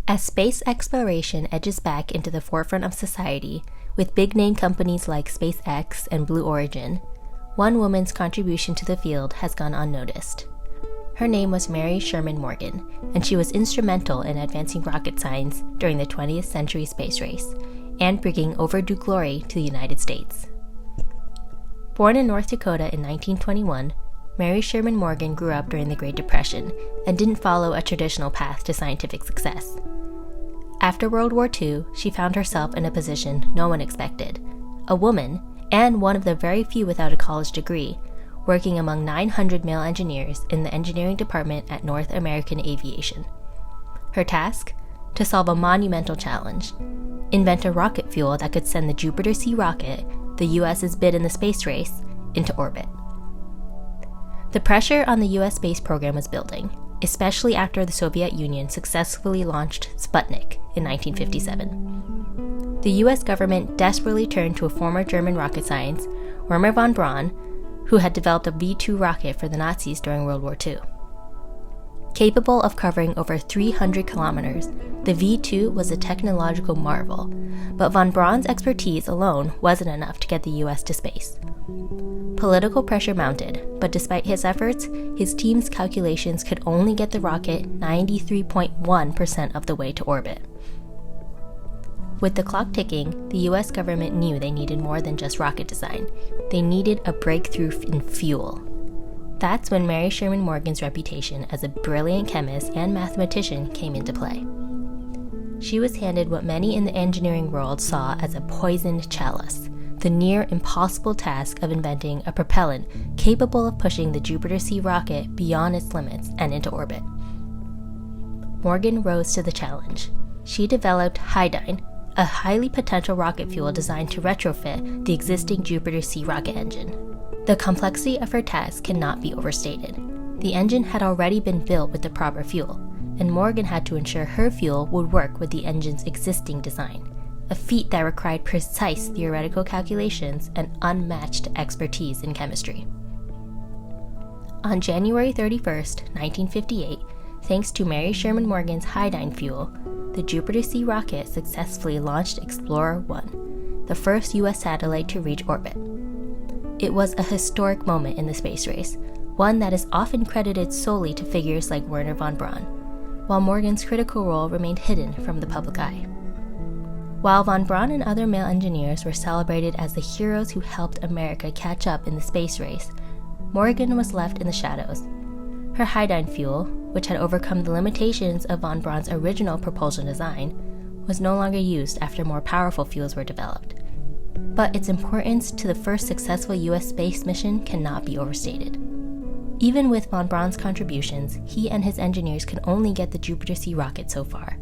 As space exploration edges back into the forefront of society, with big-name companies like SpaceX and Blue Origin, one woman's contribution to the field has gone unnoticed. Her name was Mary Sherman Morgan, and she was instrumental in advancing rocket science during the 20th century space race and bringing overdue glory to the United States. Born in North Dakota in 1921, Mary Sherman Morgan grew up during the Great Depression and didn't follow a traditional path to scientific success. After World War II, she found herself in a position no one expected, a woman, and one of the very few without a college degree, working among 900 male engineers in the engineering department at North American Aviation. Her task? To solve a monumental challenge: invent a rocket fuel that could send the Jupiter C rocket, the US's bid in the space race, into orbit. The pressure on the US space program was building, especially after the Soviet Union successfully launched Sputnik in 1957. The US government desperately turned to a former German rocket scientist, Wernher von Braun, who had developed a V-2 rocket for the Nazis during World War II. Capable of covering over 300 kilometers, the V-2 was a technological marvel, but von Braun's expertise alone wasn't enough to get the US to space. Political pressure mounted, but despite his efforts, his team's calculations could only get the rocket 93.1% of the way to orbit. With the clock ticking, the US government knew they needed more than just rocket design. They needed a breakthrough in fuel. That's when Mary Sherman Morgan's reputation as a brilliant chemist and mathematician came into play. She was handed what many in the engineering world saw as a poisoned chalice, the near impossible task of inventing a propellant capable of pushing the Jupiter C rocket beyond its limits and into orbit. Morgan rose to the challenge. She developed Hydyne, a highly potential rocket fuel designed to retrofit the existing Jupiter C rocket engine. The complexity of her task cannot be overstated. The engine had already been built with the proper fuel, and Morgan had to ensure her fuel would work with the engine's existing design, a feat that required precise theoretical calculations and unmatched expertise in chemistry. On January 31st, 1958, thanks to Mary Sherman Morgan's Hydyne fuel, the Jupiter C rocket successfully launched Explorer-1, the first US satellite to reach orbit. It was a historic moment in the space race, one that is often credited solely to figures like Wernher von Braun, while Morgan's critical role remained hidden from the public eye. While von Braun and other male engineers were celebrated as the heroes who helped America catch up in the space race, Morgan was left in the shadows. Her Hydyne fuel, which had overcome the limitations of von Braun's original propulsion design, was no longer used after more powerful fuels were developed. But its importance to the first successful US space mission cannot be overstated. Even with von Braun's contributions, he and his engineers could only get the Jupiter C rocket so far.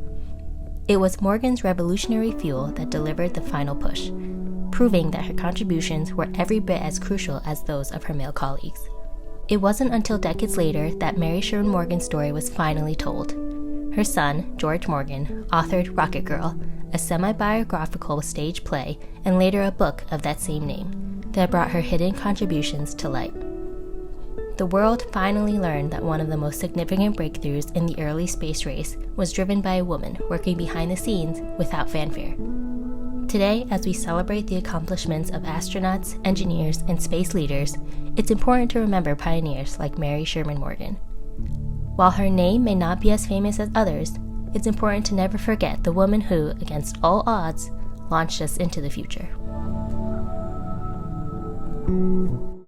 It was Morgan's revolutionary fuel that delivered the final push, proving that her contributions were every bit as crucial as those of her male colleagues. It wasn't until decades later that Mary Sherman Morgan's story was finally told. Her son, George Morgan, authored Rocket Girl, a semi-biographical stage play and later a book of that same name, that brought her hidden contributions to light. The world finally learned that one of the most significant breakthroughs in the early space race was driven by a woman working behind the scenes without fanfare. Today, as we celebrate the accomplishments of astronauts, engineers, and space leaders, it's important to remember pioneers like Mary Sherman Morgan. While her name may not be as famous as others, it's important to never forget the woman who, against all odds, launched us into the future.